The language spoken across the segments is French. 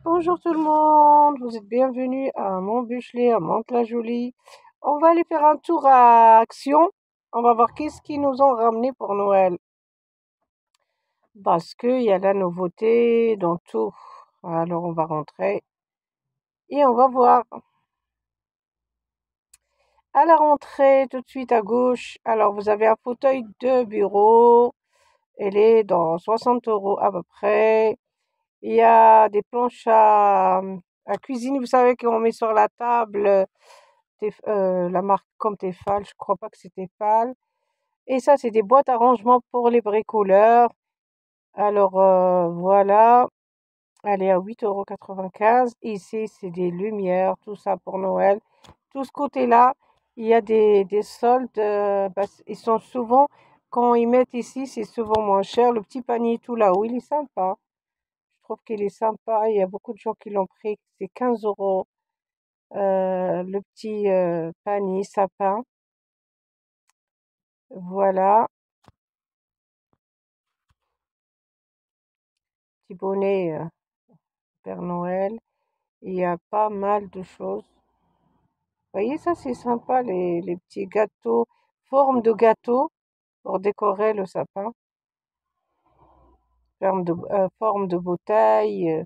Bonjour tout le monde, vous êtes bienvenus à Montbuchelet, à Mantes-la-Jolie. On va aller faire un tour à Action. On va voir qu'est-ce qu'ils nous ont ramené pour Noël. Parce qu'il y a la nouveauté dans tout. Alors on va rentrer et on va voir. À la rentrée, tout de suite à gauche, alors vous avez un fauteuil de bureau. Elle est dans 60 € à peu près. Il y a des planches à cuisine, vous savez, qu'on met sur la table. La marque comme Tefal, je crois pas que c'est Tefal. Et ça, c'est des boîtes à rangement pour les bricoleurs. Alors voilà, elle est à 8,95 €. Ici, c'est des lumières, tout ça pour Noël. Tout ce côté-là, il y a des soldes. Ils sont souvent, quand ils mettent ici, c'est souvent moins cher. Le petit panier tout là-haut, il est sympa. Je trouve qu'il est sympa. Il y a beaucoup de gens qui l'ont pris. C'est 15 € le petit panier sapin. Voilà, petit bonnet Père Noël. Il y a pas mal de choses. Vous voyez, ça c'est sympa, les petits gâteaux, forme de gâteau pour décorer le sapin, forme de bouteille.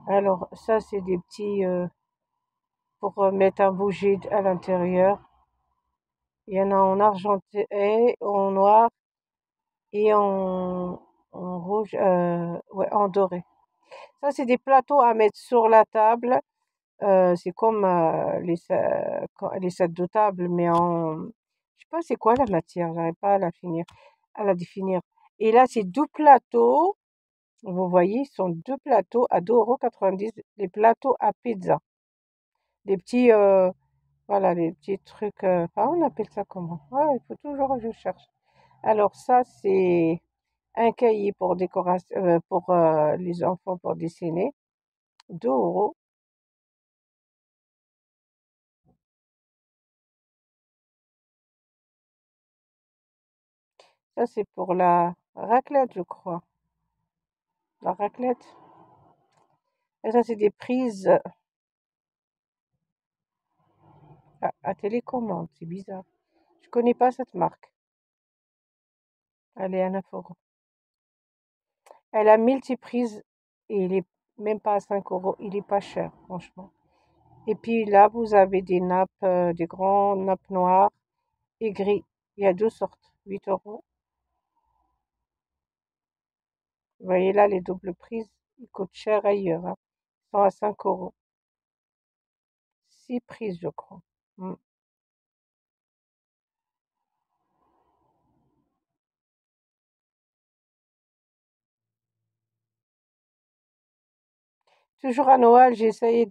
Alors ça c'est des petits pour mettre un bougie à l'intérieur. Il y en a en argenté, en noir et en rouge, ouais, en doré. Ça c'est des plateaux à mettre sur la table. C'est comme les sets de table, mais je sais pas c'est quoi la matière, j'arrive pas à la définir. Et là, c'est 2 plateaux, vous voyez, ils sont 2 plateaux à 2,90 €, les plateaux à pizza. Des petits, voilà, les petits trucs, on appelle ça comment? Ouais, il faut toujours que je cherche. Alors ça, c'est un cahier pour décoration, pour les enfants pour dessiner, 2 €. Ça, c'est pour la raclette, je crois. La raclette. Et ça, c'est des prises à télécommande. C'est bizarre. Je connais pas cette marque. Elle est à 9 €. Elle a multi-prises et il est même pas à 5 €. Il est pas cher, franchement. Et puis là, vous avez des nappes, des grandes nappes noires et gris. Il y a deux sortes. 8 €. Vous voyez là, les doubles prises, ils coûtent cher ailleurs, hein. Ils sont à 5 €. 6 prises, je crois. Mm. Toujours à Noël, j'ai essayé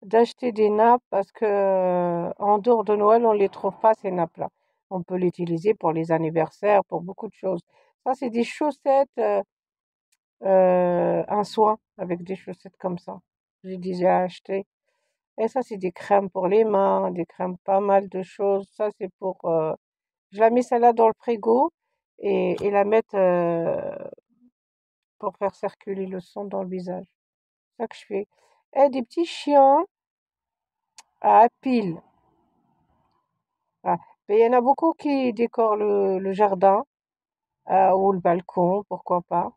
d'acheter des nappes parce que en dehors de Noël, on les trouve pas ces nappes-là. On peut l'utiliser pour les anniversaires, pour beaucoup de choses. Ça, c'est des chaussettes, un soin avec des chaussettes comme ça. J'ai déjà acheté. Et ça, c'est des crèmes pour les mains, des crèmes, pas mal de choses. Ça, c'est pour, je la mets celle-là dans le frigo et la mettre pour faire circuler le sang dans le visage. C'est ça que je fais. Et des petits chiens à piles. Ah, mais il y en a beaucoup qui décorent le jardin ou le balcon, pourquoi pas.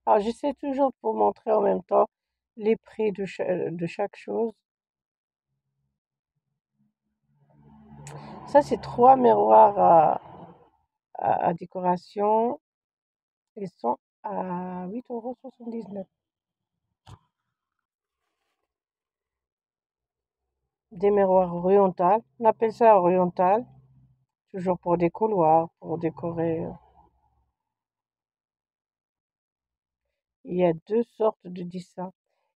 Alors j'essaie toujours de vous montrer en même temps les prix de chaque chose. Ça, c'est 3 miroirs à décoration. Ils sont à 8,79 €. Des miroirs orientales. On appelle ça oriental. Toujours pour des couloirs, pour décorer. Il y a deux sortes de dessins.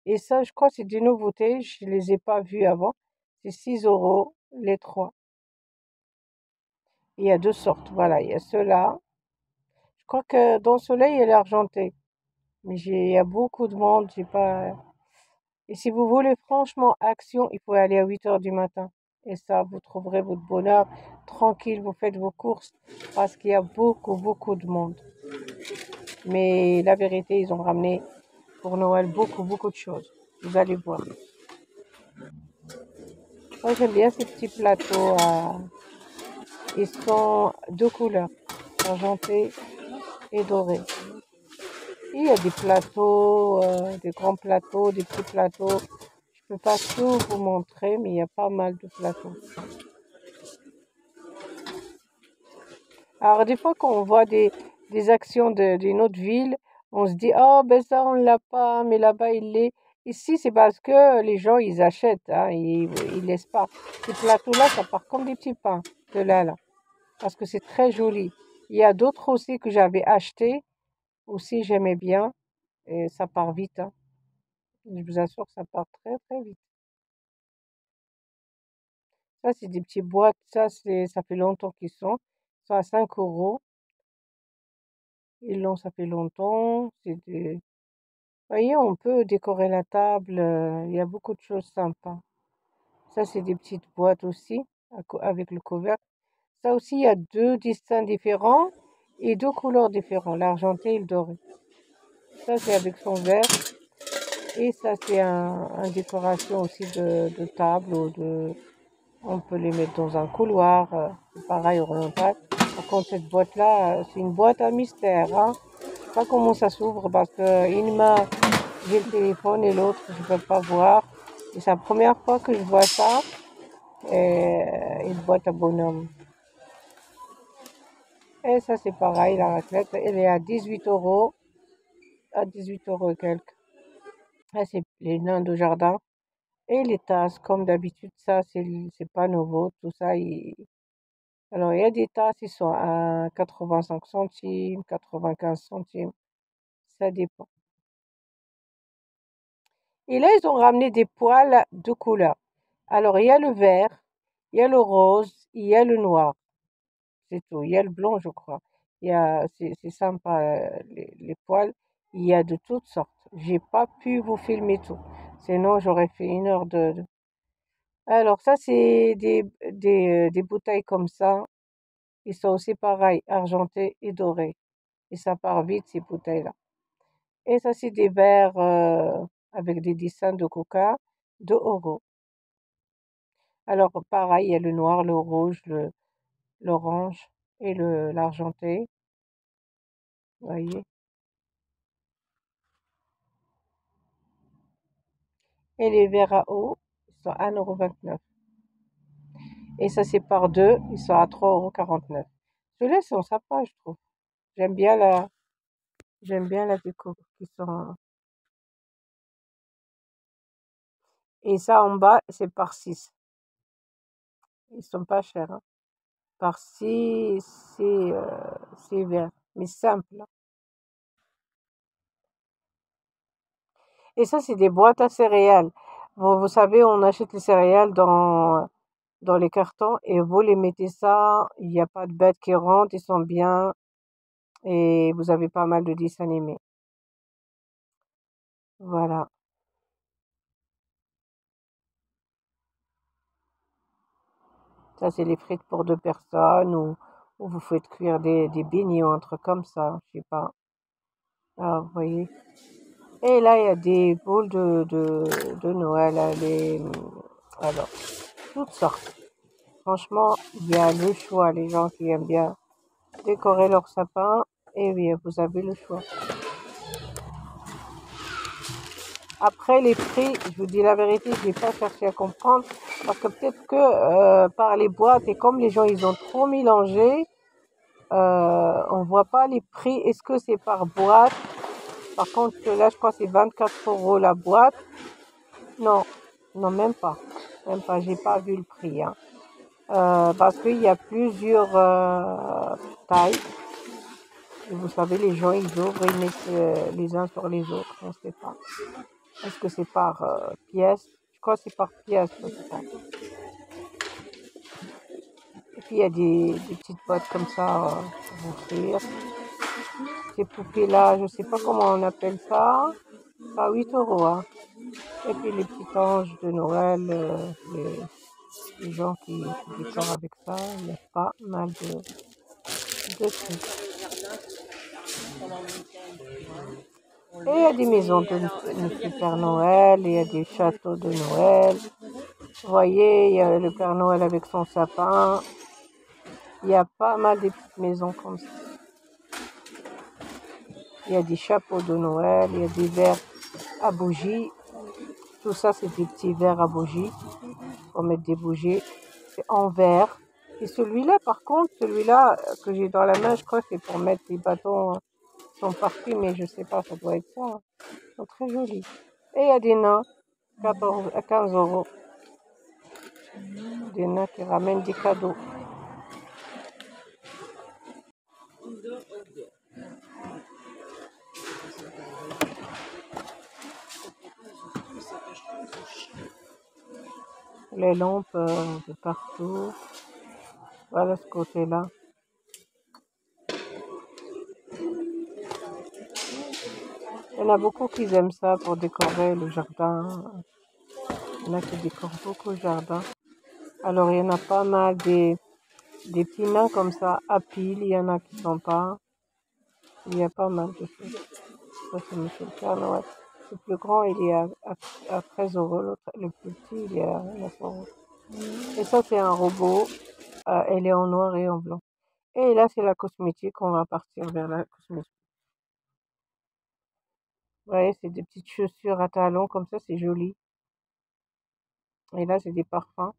Et ça, je crois, c'est des nouveautés. Je les ai pas vus avant. C'est 6 € les trois. Il y a deux sortes, voilà. Il y a ceux-là. Je crois que dans ceux-là, il y a l'argenté. Mais il y a beaucoup de monde, j'ai pas. Et si vous voulez franchement action, il faut aller à 8 heures du matin. Et ça, vous trouverez votre bonheur tranquille, vous faites vos courses parce qu'il y a beaucoup, beaucoup de monde. Mais la vérité, ils ont ramené pour Noël beaucoup, beaucoup de choses. Vous allez voir. Moi, j'aime bien ces petits plateaux. Ils sont deux couleurs, argenté et doré. Il y a des plateaux, des grands plateaux, des petits plateaux. Je peux pas tout vous montrer, mais il y a pas mal de plateaux. Alors, des fois, quand on voit des actions d'une autre ville, on se dit, oh, ben ça, on l'a pas, mais là-bas, il l'est. Ici, c'est parce que les gens, ils achètent, hein, ils laissent pas. Ces plateaux-là, ça part comme des petits pains, de là, parce que c'est très joli. Il y a d'autres aussi que j'avais achetés, aussi j'aimais bien, et ça part vite, hein. Je vous assure que ça part très, très vite. Ça, c'est des petites boîtes, ça fait longtemps qu'ils sont. Ils sont à 5 euros. Ils l'ont, ça fait longtemps. Vous voyez, on peut décorer la table, il y a beaucoup de choses sympas. Ça, c'est des petites boîtes aussi, avec le couvercle. Ça aussi, il y a deux dessins différents et deux couleurs différentes, l'argenté et le doré. Ça, c'est avec son verre. Et ça, c'est un décoration aussi de table ou de. On peut les mettre dans un couloir, c'est pareil, oriental. Par contre, cette boîte-là, c'est une boîte à mystère, hein. Je sais pas comment ça s'ouvre parce que une main, j'ai le téléphone et l'autre, je peux pas voir. Et c'est la première fois que je vois ça, une boîte à bonhomme. Et ça, c'est pareil, la raclette, elle est à 18 euros, à 18 euros et quelques. Ça, c'est les nains de jardin. Et les tasses, comme d'habitude, ça, c'est pas nouveau, tout ça. Alors, il y a des tasses, ils sont à 85 centimes, 95 centimes, ça dépend. Et là, ils ont ramené des poils de couleur. Alors, il y a le vert, il y a le rose, il y a le noir, c'est tout. Il y a le blanc, je crois. C'est sympa, les poils. Il y a de toutes sortes. J'ai pas pu vous filmer tout. Sinon, j'aurais fait une heure Alors, ça, c'est des bouteilles comme ça. Ils sont aussi pareils, argentés et dorés. Et ça part vite, ces bouteilles-là. Et ça, c'est des verres avec des dessins de coca, 2 euros. Alors, pareil, il y a le noir, le rouge, l'orange et l'argenté. Vous voyez. Et les verres à eau, ils sont à 1,29 €. Et ça, c'est par deux, ils sont à 3,49 €. Ceux-là sont sympas, je trouve. J'aime bien la, j'aime bien la déco qui sont. Et ça, en bas, c'est par 6. Ils sont pas chers, hein. Par 6, c'est vert, mais simple, hein. Et ça, c'est des boîtes à céréales. Vous savez, on achète les céréales dans les cartons et vous les mettez ça, il n'y a pas de bêtes qui rentrent, ils sont bien et vous avez pas mal de dessins animés. Voilà. Ça, c'est les frites pour deux personnes ou vous faites cuire des beignets ou un truc comme ça, je sais pas. Ah, vous voyez. Et là, il y a des boules de Noël, là, alors, toutes sortes. Franchement, il y a le choix, les gens qui aiment bien décorer leur sapin, et oui, vous avez le choix. Après, les prix, je vous dis la vérité, je n'ai pas cherché à comprendre, parce que peut-être que par les boîtes, et comme les gens, ils ont trop mélangé, on voit pas les prix. Est-ce que c'est par boîte? Par contre, là, je crois que c'est 24 € la boîte. Non, non, même pas. Même pas, j'ai pas vu le prix, hein. Parce qu'il y a plusieurs tailles. Et vous savez, les gens, ils ouvrent, ils mettent les uns sur les autres. On ne sait pas. Est-ce que c'est par pièce? Je crois que c'est par pièce, je pense. Et puis il y a des petites boîtes comme ça pour offrir. Ces poupées-là, je sais pas comment on appelle ça. À 8 €. Hein. Et puis les petits anges de Noël, les gens qui décorent avec ça, il y a pas mal de trucs. Et il y a des maisons de Père Noël, il y a des châteaux de Noël. Vous voyez, il y a le Père Noël avec son sapin. Il y a pas mal de petites maisons comme ça. Il y a des chapeaux de Noël, il y a des verres à bougies. Tout ça, c'est des petits verres à bougies. Pour mettre des bougies. C'est en verre. Et celui-là, par contre, celui-là que j'ai dans la main, je crois que c'est pour mettre les bâtons qui sont partis, mais je sais pas, ça doit être ça. Hein. Ils sont très jolis. Et il y a des nains, 15 €. Des nains qui ramènent des cadeaux. Les lampes de partout. Voilà ce côté-là. Il y en a beaucoup qui aiment ça pour décorer le jardin. Il y en a qui décorent beaucoup le jardin. Alors il y en a pas mal des petits nains comme ça à pile. Il y en a qui sont pas. Il y a pas mal de choses. Ça c'est Monsieur le Père Noël. Le plus grand il est à 13 €. Le plus petit il est à 9 €. Et ça c'est un robot. Elle est en noir et en blanc. Et là c'est la cosmétique. On va partir vers la cosmétique. Vous voyez, c'est des petites chaussures à talons comme ça, c'est joli. Et là, c'est des parfums.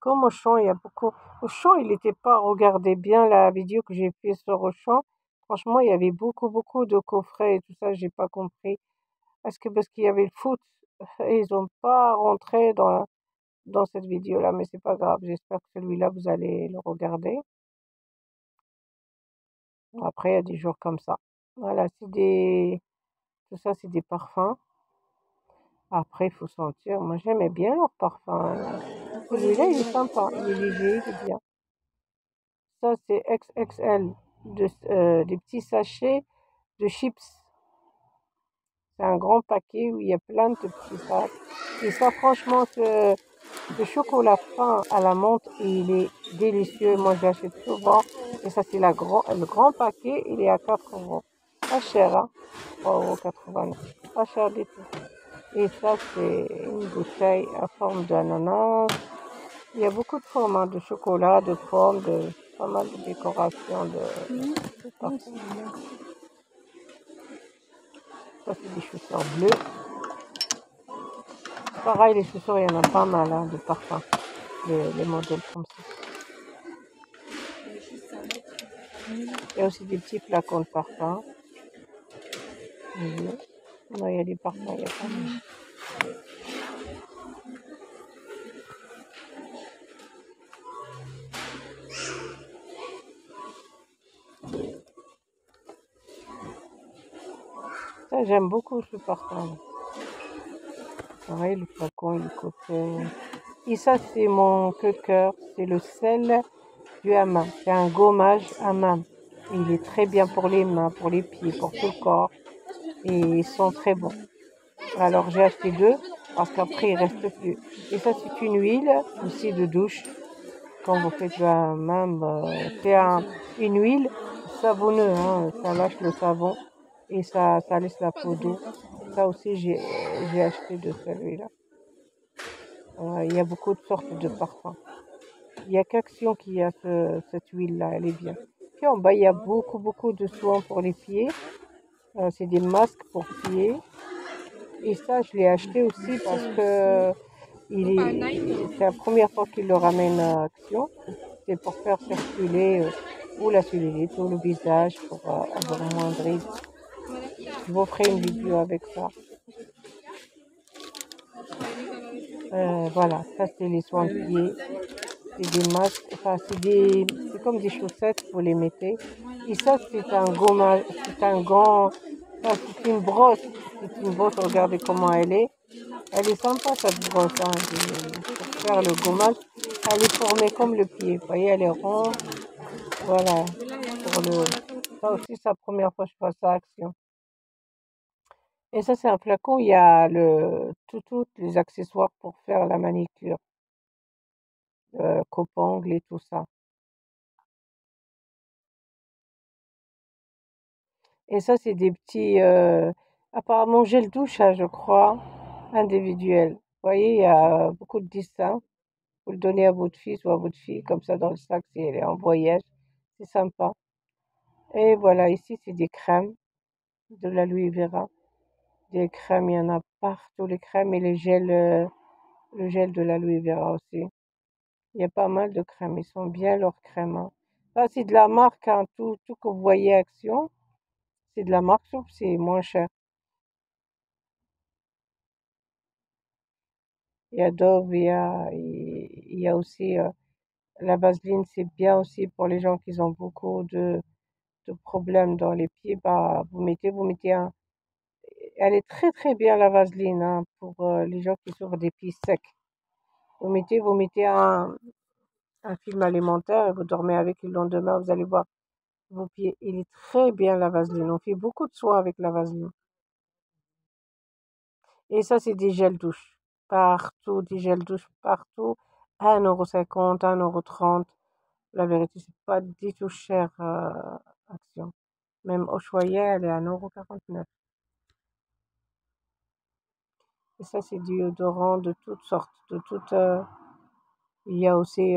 Comme Auchan, il y a beaucoup. Auchan, il n'était pas. Regardez bien la vidéo que j'ai fait sur Auchan. Franchement, il y avait beaucoup de coffrets et tout ça, j'ai pas compris. Est-ce que parce qu'il y avait le foot, et ils ont pas rentré dans cette vidéo-là, mais c'est pas grave. J'espère que celui-là, vous allez le regarder. Après, il y a des jours comme ça. Voilà, tout ça, c'est des parfums. Après, il faut sentir. Moi, j'aimais bien leur parfum. Celui-là, il est sympa. Il est léger, il est bien. Ça, c'est XXL. Des petits sachets de chips. C'est un grand paquet où il y a plein de petits sacs. Et ça, franchement, ce chocolat fin à la menthe, il est délicieux. Moi, j'achète souvent. Et ça, c'est le grand paquet. Il est à 4 €. Pas cher, hein. 3,89 €. Pas cher du tout. Et ça, c'est une bouteille à forme d'ananas. Il y a beaucoup de formats de chocolat, de pommes, pas mal de décorations de partout. Ça, c'est des chaussures bleues. Pareil, les chaussures, il y en a pas mal hein, de parfums. Les modèles comme ça. Il y a aussi des petits flacons de parfums. Non, il y a des parfums, il y a pas mal. Ça, j'aime beaucoup ce parfum. Pareil, le flacon, il est coton. Et ça, c'est mon coup de cœur. C'est le sel du hammam. C'est un gommage hammam. Il est très bien pour les mains, pour les pieds, pour tout le corps. Et ils sont très bons. Alors, j'ai acheté 2 parce qu'après, il reste plus. Et ça, c'est une huile aussi de douche. Quand vous faites le hammam, c'est une huile savonneuse. Hein. Ça lâche le savon et ça laisse la peau douce. Ça aussi, j'ai acheté de celui-là. Il y a beaucoup de sortes de parfums. Il y a qu'Action qui a cette huile-là, elle est bien. Puis en bas, il y a beaucoup de soins pour les pieds. C'est des masques pour pieds. Et ça, je l'ai acheté aussi parce que c'est la première fois qu'il le ramène à Action. C'est pour faire circuler ou la cellulite ou le visage pour avoir moins de risques. Je vous ferai une vidéo avec ça. Voilà, ça c'est les soins de pieds. C'est des masques, enfin c'est comme des chaussettes, vous les mettez. Et ça c'est un gommage, c'est une brosse. C'est une brosse, regardez comment elle est. Elle est sympa cette brosse, hein. faire le gommage, elle est formée comme le pied. Vous voyez, elle est ronde. Voilà. Ça aussi, c'est la première fois que je vois ça action. Et ça, c'est un flacon, il y a tous les accessoires pour faire la manicure, coupe-ongles et tout ça. Et ça, c'est des petits, apparemment gel douche, hein, je crois, individuel. Vous voyez, il y a beaucoup de dessins. Vous le donnez à votre fils ou à votre fille, comme ça, dans le sac, si elle est en voyage. C'est sympa. Et voilà, ici, c'est des crèmes de la Louis Vera. Des crèmes, il y en a partout, les crèmes et le gel de la Louis Vera aussi. Il y a pas mal de crèmes, ils sont bien leurs crèmes, hein. Ça, c'est de la marque, hein, tout que vous voyez Action, c'est de la marque, sauf que c'est moins cher. Il y a Dove, il y a aussi la Vaseline, c'est bien aussi pour les gens qui ont beaucoup de problèmes dans les pieds. Bah, vous mettez elle est très très bien la Vaseline, hein, pour les gens qui souffrent des pieds secs. Vous mettez un film alimentaire et vous dormez avec le lendemain, vous allez voir vos pieds. Il est très bien la Vaseline. On fait beaucoup de soins avec la Vaseline. Et ça, c'est des gels douche. Partout, des gels douche partout. 1,50 €, 1,30 €. La vérité, c'est pas du tout cher, Action. Même au choyer, elle est à 1,49 €. Et ça, c'est du déodorant de toutes sortes, il y a aussi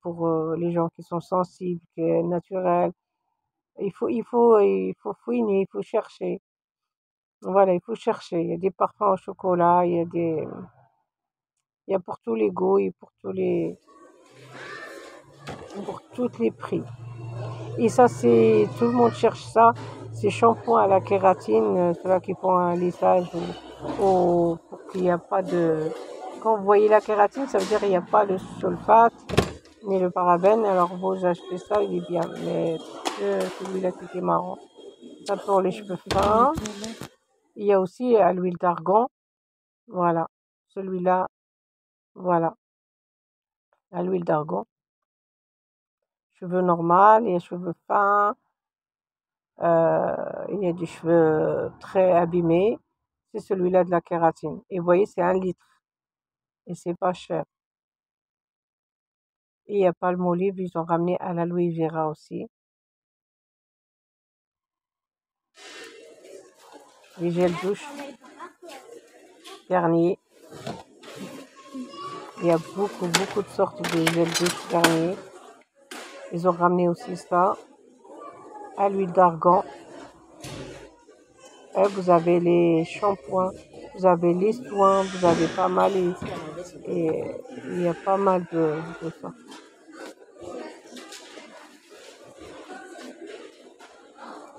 pour les gens qui sont sensibles, qui est naturel. Il faut fouiner, il faut chercher. Voilà, il faut chercher. Il y a des parfums au chocolat, il y a pour tous les goûts et pour tous les prix. Et ça, tout le monde cherche ça. Ces shampoings à la kératine, ceux-là qui font un lissage pour qu'il n'y a pas de. Quand vous voyez la kératine, ça veut dire qu'il n'y a pas le sulfate ni le parabène. Alors vous achetez ça, il est bien. Mais celui-là qui est marron, ça pour les cheveux fins. Il y a aussi à l'huile d'argan. Voilà. Celui-là, voilà, à l'huile d'argan. Cheveux normaux et cheveux fins. Il y a des cheveux très abîmés. C'est celui-là de la kératine. Et vous voyez, c'est 1 litre. Et c'est pas cher. Et il y a Palmolive, ils ont ramené à la Louis Vera aussi. Les gels douche Garnier. Il y a beaucoup, beaucoup de sortes de gels douche Garnier. Ils ont ramené aussi ça à l'huile d'argan. Et vous avez les shampoings, vous avez les soins, vous avez pas mal et il y a pas mal de ça.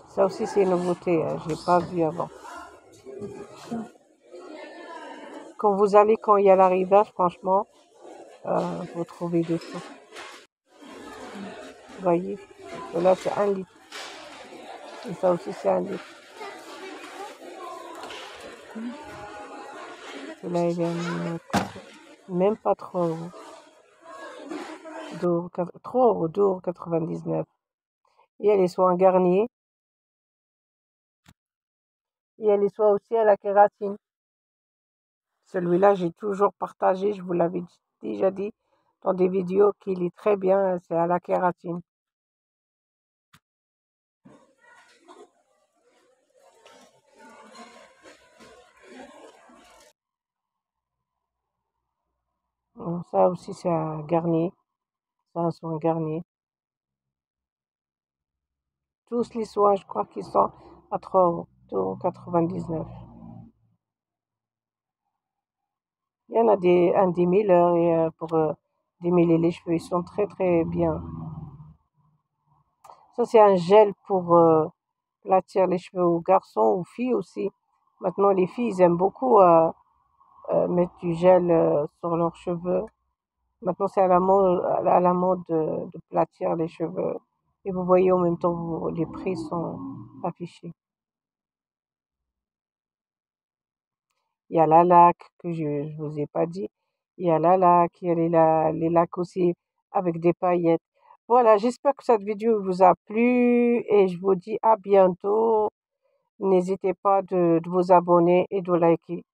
Ça aussi, c'est une nouveauté, hein, je l'ai pas vu avant. Quand il y a l'arrivage, franchement, vous trouvez de tout. Vous voyez, là, c'est 1 litre. Et ça aussi, c'est 1 litre. Celui-là, il est même pas 3 €. 3 €, 2,99 €. Il y a les soins Garnier. Il y a les soins aussi à la kératine. Celui-là, j'ai toujours partagé, je vous l'avais déjà dit dans des vidéos qu'il est très bien, c'est à la kératine. Ça aussi, c'est un Garnier. C'est un soin Garnier. Tous les soins, je crois qu'ils sont à 3 €, 2,99 €. Il y en a un démêleur et pour démêler les cheveux, ils sont très très bien. Ça, c'est un gel pour platir les cheveux aux garçons, aux filles aussi. Maintenant, les filles, ils aiment beaucoup mettre du gel sur leurs cheveux. Maintenant, c'est à la mode de platir les cheveux. Et vous voyez en même temps, les prix sont affichés. Il y a la laque que je vous ai pas dit. Il y a il y a les lacs aussi avec des paillettes. Voilà, j'espère que cette vidéo vous a plu et je vous dis à bientôt. N'hésitez pas de vous abonner et de liker.